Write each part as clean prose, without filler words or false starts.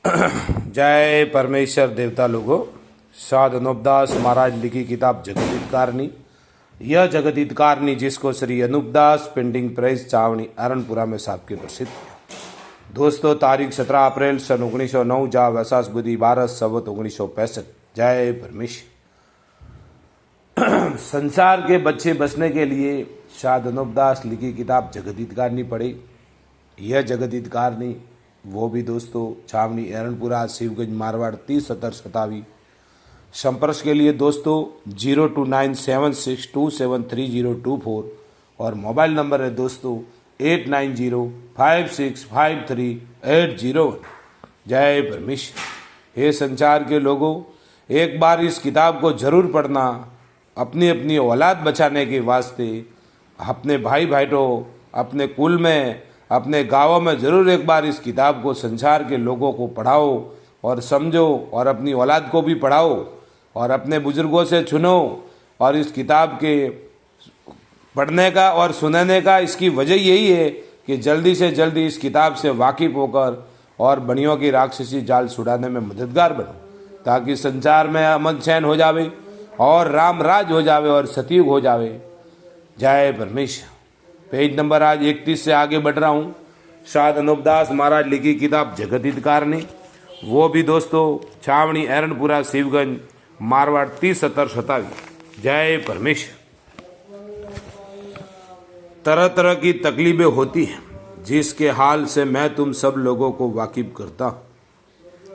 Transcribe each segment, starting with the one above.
जय परमेश्वर देवता लोगों। साध अनूपदास महाराज लिखी किताब जगदीतकारनी। यह जगदीतकारनी जिसको श्री अनूपदास पेंटिंग प्रेस चावनी अरणपुरा में साहब के प्रसिद्ध है। दोस्तों, तारीख 17 अप्रैल सन 1909 जा वैसाख बुद्धि 12 संवत 1965। जय परमेश्वर। संसार के बच्चे बसने के लिए साध अनूपदास लिखी किताब जगदीतकारनी पढ़ी। यह जगदीतकारनी वो भी दोस्तों छावनी एरणपुरा शिवगंज मारवाड़ 3070 संपर्क के लिए दोस्तों 029762730024 और मोबाइल नंबर है दोस्तों 8905653801। जय परमेश्वर। हे संसार के लोगों, एक बार इस किताब को जरूर पढ़ना। अपनी अपनी औलाद बचाने के वास्ते अपने भाई भाइयों, अपने कुल में, अपने गाँवों में जरूर एक बार इस किताब को संसार के लोगों को पढ़ाओ और समझो, और अपनी औलाद को भी पढ़ाओ और अपने बुजुर्गों से सुनो। और इस किताब के पढ़ने का और सुनाने का इसकी वजह यही है कि जल्दी से जल्दी इस किताब से वाकिफ होकर और बनियों की राक्षसी जाल छुड़ाने में मददगार बनो, ताकि संसार में अमन चैन हो जावे और राम राज हो जावे और सतयुग हो जावे। जय परमेश्वर। पेज नंबर आज 31 से आगे बढ़ रहा हूँ। साध अनूपदास महाराज लिखी किताब जगदीतकारनी, वो भी दोस्तों छावनी एरणपुरा शिवगंज मारवाड़ 3070। जय परमेश्वर। तरह तरह की तकलीफें होती हैं जिसके हाल से मैं तुम सब लोगों को वाकिफ करता हूँ,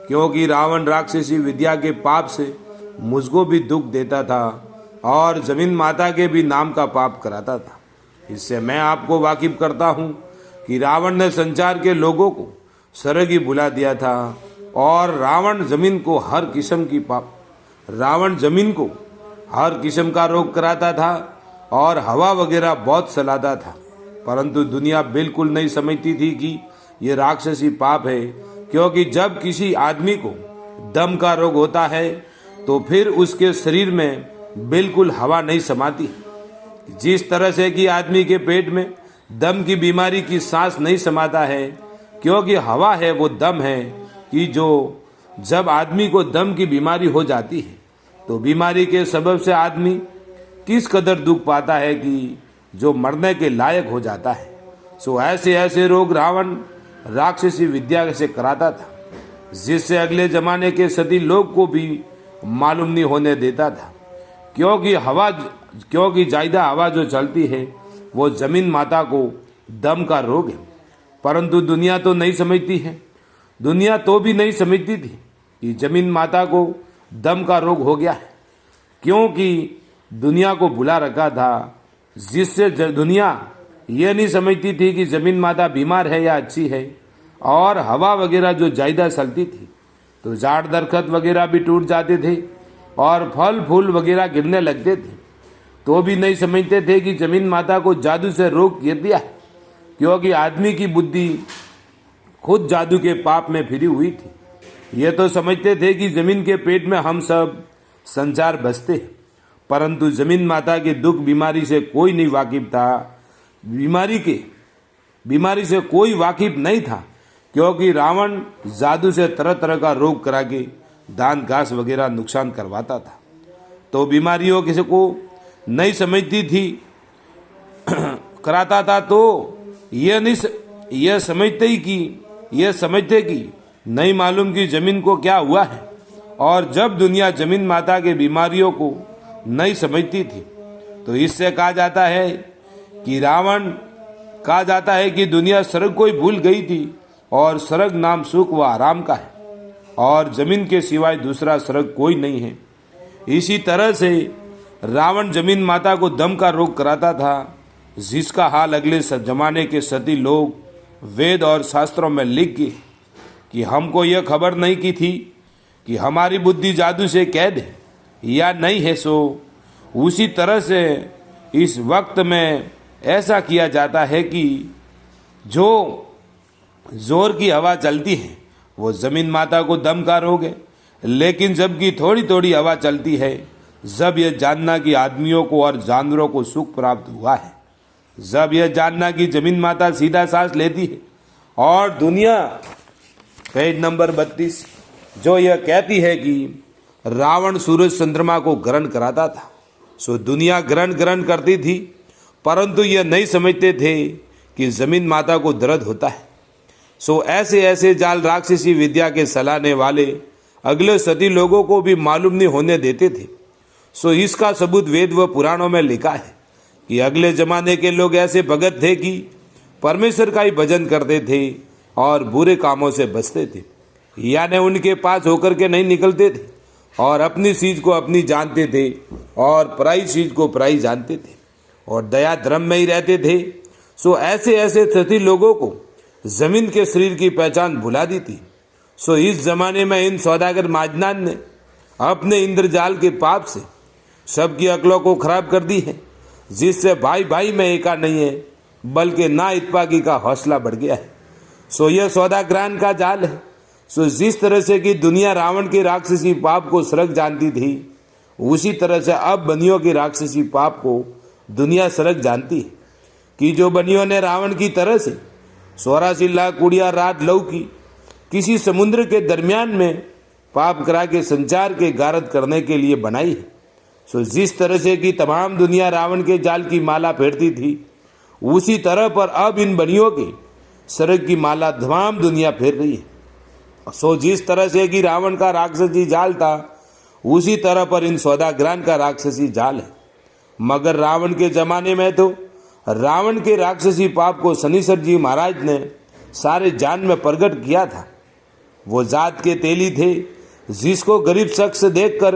क्योंकि रावण राक्षसी विद्या के पाप से मुझको भी दुख देता था और जमीन माता के भी नाम का पाप कराता था। इससे मैं आपको वाकिफ करता हूँ कि रावण ने संसार के लोगों को स्वर्ग ही बुला दिया था और रावण जमीन को हर किस्म का रोग कराता था और हवा वगैरह बहुत चलाता था। परंतु दुनिया बिल्कुल नहीं समझती थी कि ये राक्षसी पाप है, क्योंकि जब किसी आदमी को दम का रोग होता है तो फिर उसके शरीर में बिल्कुल हवा नहीं समाती। जिस तरह से कि आदमी के पेट में दम की बीमारी की सांस नहीं समाता है, क्योंकि हवा है वो दम है, कि जो जब आदमी को दम की बीमारी हो जाती है तो बीमारी के सबब से आदमी किस कदर दुख पाता है कि जो मरने के लायक हो जाता है। सो ऐसे ऐसे रोग रावण राक्षसी विद्या से कराता था, जिससे अगले जमाने के सती लोग को भी मालूम नहीं होने देता था, क्योंकि ज्यादा हवा जो चलती है वो जमीन माता को दम का रोग है। परंतु दुनिया तो नहीं समझती है। दुनिया तो भी नहीं समझती थी कि जमीन माता को दम का रोग हो गया है, क्योंकि दुनिया को भुला रखा था, जिससे दुनिया ये नहीं समझती थी कि जमीन माता बीमार है या अच्छी है। और हवा वगैरह जो ज्यादा चलती थी तो झाड़ दरख्त वगैरह भी टूट जाते थे और फल फूल वगैरह गिरने लगते थे, तो भी नहीं समझते थे कि जमीन माता को जादू से रोक दिया है, क्योंकि आदमी की बुद्धि खुद जादू के पाप में फिरी हुई थी। ये तो समझते थे कि जमीन के पेट में हम सब संसार बसते हैं, परंतु जमीन माता के दुख बीमारी से कोई नहीं वाकिफ था। बीमारी से कोई वाकिफ नहीं था, क्योंकि रावण जादू से तरह तरह का रोग करा के दान घास वगैरह नुकसान करवाता था। तो बीमारियों किसी को नहीं समझती थी कराता था, तो ये समझते कि नहीं मालूम कि जमीन को क्या हुआ है। और जब दुनिया जमीन माता के बीमारियों को नहीं समझती थी तो इससे कहा जाता है कि दुनिया स्वर्ग को ही भूल गई थी और स्वर्ग नाम सुख व आराम का है और जमीन के सिवाय दूसरा स्वर्ग कोई नहीं है। इसी तरह से रावण जमीन माता को दम का रोग कराता था, जिसका हाल अगले जमाने के सती लोग वेद और शास्त्रों में लिख के कि हमको यह खबर नहीं की थी कि हमारी बुद्धि जादू से कैद है या नहीं है। सो उसी तरह से इस वक्त में ऐसा किया जाता है कि जो जोर की हवा चलती है वो जमीन माता को दम का रोग है, लेकिन जबकि थोड़ी थोड़ी हवा चलती है, जब यह जानना कि आदमियों को और जानवरों को सुख प्राप्त हुआ है, जब यह जानना कि जमीन माता सीधा सांस लेती है और दुनिया पेज नंबर 32, जो यह कहती है कि रावण सूरज चंद्रमा को ग्रहण कराता था। सो दुनिया ग्रहण करती थी, परंतु यह नहीं समझते थे कि जमीन माता को दर्द होता है। सो ऐसे ऐसे जाल राक्षसी विद्या के सलाहने वाले अगले सदी लोगों को भी मालूम नहीं होने देते थे। सो इसका सबूत वेद व पुराणों में लिखा है कि अगले जमाने के लोग ऐसे भगत थे कि परमेश्वर का ही भजन करते थे और बुरे कामों से बचते थे, यानी उनके पास होकर के नहीं निकलते थे और अपनी चीज को अपनी जानते थे और पराई चीज को पराई जानते थे और दया धर्म में ही रहते थे। सो ऐसे ऐसे सती लोगों को जमीन के शरीर की पहचान भुला दी थी। सो इस जमाने में इन सौदागर माजनान ने अपने इंद्रजाल के पाप से सबकी अकलों को खराब कर दी है, जिससे भाई भाई में एका नहीं है बल्कि ना इत्पाकी का हौसला बढ़ गया है। सो यह सौदाग्रान का जाल है। सो जिस तरह से कि दुनिया रावण के राक्षसी पाप को सड़क जानती थी, उसी तरह से अब बनियों के राक्षसी पाप को दुनिया सड़क जानती है कि जो बनियों ने रावण की तरह से 84 लाख कुड़िया रात लव की किसी समुद्र के दरमियान में पाप करा के संचार के गारद करने के लिए बनाई है। सो जिस तरह से कि तमाम दुनिया रावण के जाल की माला फेरती थी, उसी तरह पर अब इन बनियों के सड़क की माला तमाम दुनिया फेर रही है। सो जिस तरह से कि रावण का राक्षसी जाल था, उसी तरह पर इन सौदाग्रान का राक्षसी जाल है। मगर रावण के जमाने में तो रावण के राक्षसी पाप को शनिश्चर जी महाराज ने सारे जान में प्रकट किया था। वो जात के तेली थे, जिसको गरीब शख्स देखकर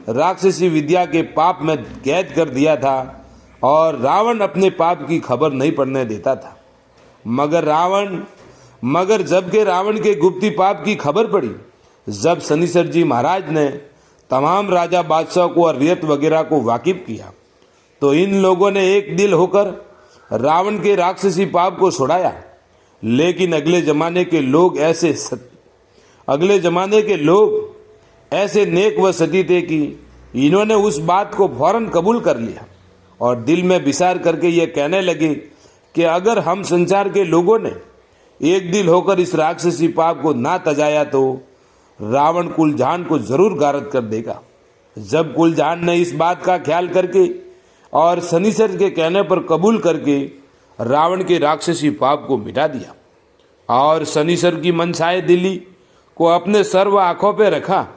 राक्षसी विद्या के पाप में कैद कर दिया था और रावण अपने पाप की खबर नहीं पड़ने देता था। मगर जब के रावण के गुप्ती पाप की खबर पड़ी, जब शनिश्चर जी महाराज ने तमाम राजा बादशाह को और रेत वगैरह को वाकिफ किया, तो इन लोगों ने एक दिल होकर रावण के राक्षसी पाप को छुड़ाया। लेकिन अगले जमाने के लोग ऐसे नेक व सती थे कि इन्होंने उस बात को फौरन कबूल कर लिया और दिल में विचार करके ये कहने लगे कि अगर हम संसार के लोगों ने एक दिल होकर इस राक्षसी पाप को ना तजाया तो रावण कुलजान को जरूर गारद कर देगा। जब कुलजान ने इस बात का ख्याल करके और शनिश्चर के कहने पर कबूल करके रावण के राक्षसी पाप को मिटा दिया और शनिश्चर की मनसाए दिल्ली को अपने सर्व आंखों पे रखा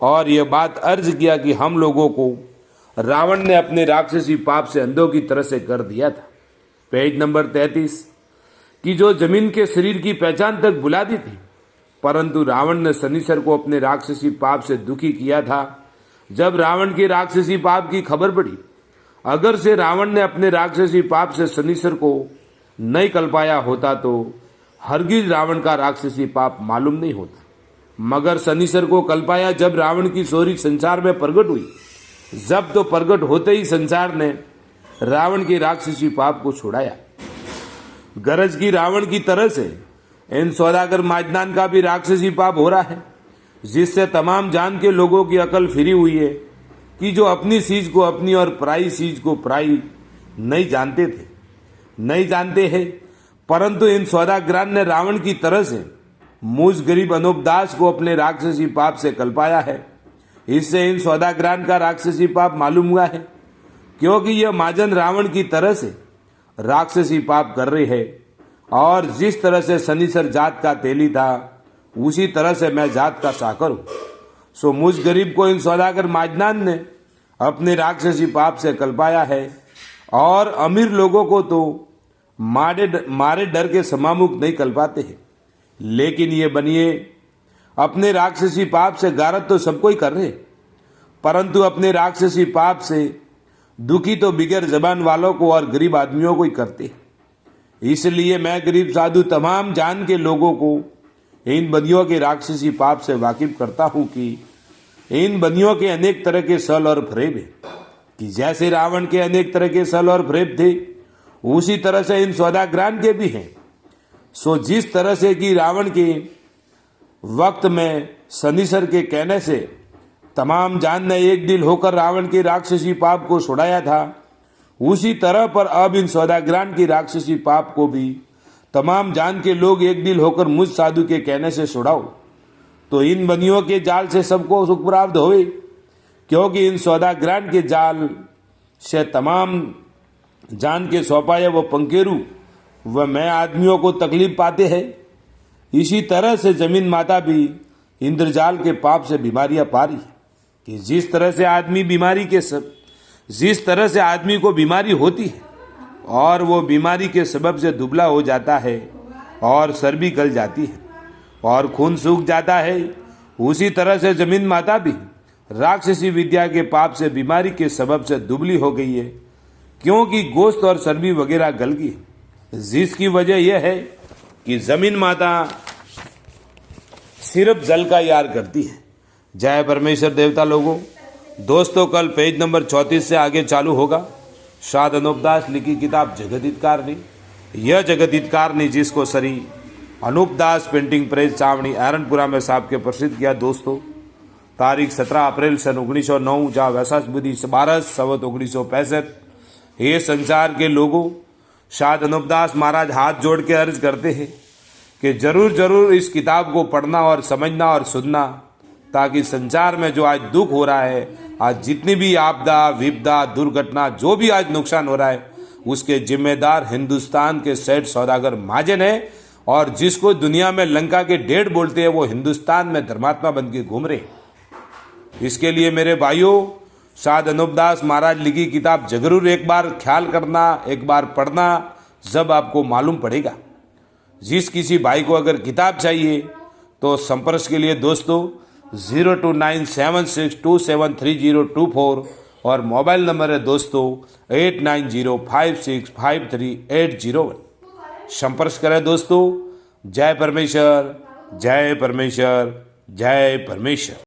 और यह बात अर्ज किया कि हम लोगों को रावण ने अपने राक्षसी पाप से अंधों की तरह से कर दिया था। पेज नंबर 33, कि जो जमीन के शरीर की पहचान तक बुला दी थी, परंतु रावण ने शनिश्चर को अपने राक्षसी पाप से दुखी किया था। जब रावण के राक्षसी पाप की खबर पड़ी, अगर से रावण ने अपने राक्षसी पाप से शनिश्चर को नहीं कल्पाया होता तो हरगिज रावण का राक्षसी पाप मालूम नहीं होता। मगर शनिश्चर को कल्पाया जब रावण की चोरी संसार में प्रकट हुई, जब तो प्रकट होते ही संसार ने रावण के राक्षसी पाप को छुड़ाया। गरज की रावण की तरह से इन सौदागर माजनान का भी राक्षसी पाप हो रहा है, जिससे तमाम जान के लोगों की अकल फिरी हुई है कि जो अपनी चीज को अपनी और पराई चीज को पराई नहीं जानते हैं। परंतु इन सौदाग्रान ने रावण की तरह से मुझ गरीब अनूपदास को अपने राक्षसी पाप से कल्पाया है। इससे इन सौदाग्रान का राक्षसी पाप मालूम हुआ है, क्योंकि यह माजन रावण की तरह से राक्षसी पाप कर रहे हैं और जिस तरह से शनिश्चर जात का तेली था, उसी तरह से मैं जात का साकर हूं। सो मुझ गरीब को इन सौदागर माजनान ने अपने राक्षसी पाप से कल्पाया है और अमीर लोगों को तो मारे डर के समामुख नहीं कल्पाते हैं। लेकिन ये बनिए अपने राक्षसी पाप से गारद तो सबको ही कर रहे, परंतु अपने राक्षसी पाप से दुखी तो बिगैर जबान वालों को और गरीब आदमियों को ही करते। इसलिए मैं गरीब साधु तमाम जान के लोगों को इन बनियों के राक्षसी पाप से वाकिफ करता हूं कि इन बनियों के अनेक तरह के सल और फरेब है कि जैसे रावण के अनेक तरह के सल और फरेब थे, उसी तरह से इन सौदाग्रान के भी हैं। सो जिस तरह से कि रावण के वक्त में शनिश्चर के कहने से तमाम जान ने एक दिल होकर रावण के राक्षसी पाप को छुड़ाया था, उसी तरह पर अब इन सौदाग्रान की राक्षसी पाप को भी तमाम जान के लोग एक दिल होकर मुझ साधु के कहने से छुड़ाओ, तो इन बनियों के जाल से सबको सुख प्राप्त होए, क्योंकि इन सौदाग्रांड के जाल से तमाम जान के सौंपाए वो पंकेरू व मैं आदमियों को तकलीफ पाते हैं। इसी तरह से जमीन माता भी इंद्रजाल के पाप से बीमारियां पा रही है कि जिस तरह से आदमी को बीमारी होती है और वो बीमारी के सबब से दुबला हो जाता है और चर्बी गल जाती है और खून सूख जाता है, उसी तरह से जमीन माता भी राक्षसी विद्या के पाप से बीमारी के सबब से दुबली हो गई है, क्योंकि गोश्त और चर्बी वगैरह गल गई, जिसकी वजह यह है कि जमीन माता सिर्फ जल का यार करती है। जय परमेश्वर देवता लोगों। दोस्तों, कल पेज नंबर 34 से आगे चालू होगा साध अनूपदास लिखी किताब जगदीतकारनी। यह जगदीतकारनी जिसको श्री अनूपदास पेंटिंग प्रेस चावनी एरनपुरा में साहब के प्रसिद्ध किया दोस्तों, तारीख 17 अप्रैल सन 1909, जहाँ वैसाख बुद्धि 12 संवत 1965। ये संसार के लोगों, साध अनूपदास महाराज हाथ जोड़ के अर्ज करते हैं कि जरूर इस किताब को पढ़ना और समझना और सुनना, ताकि संसार में जो आज दुख हो रहा है, आज जितनी भी आपदा विपदा दुर्घटना जो भी आज नुकसान हो रहा है, उसके जिम्मेदार हिंदुस्तान के सेठ सौदागर महाजन है, और जिसको दुनिया में लंका के डेढ़ बोलते हैं वो हिंदुस्तान में धर्मात्मा बन के घूम रहे। इसके लिए मेरे भाइयों, साध अनूपदास महाराज लिखी किताब जरूर एक बार ख्याल करना, एक बार पढ़ना, जब आपको मालूम पड़ेगा। जिस किसी भाई को अगर किताब चाहिए तो संपर्क के लिए दोस्तों 029762733024 और मोबाइल नंबर है दोस्तों 8905653801। संपर्क करें दोस्तों। जय परमेश्वर, जय परमेश्वर, जय परमेश्वर।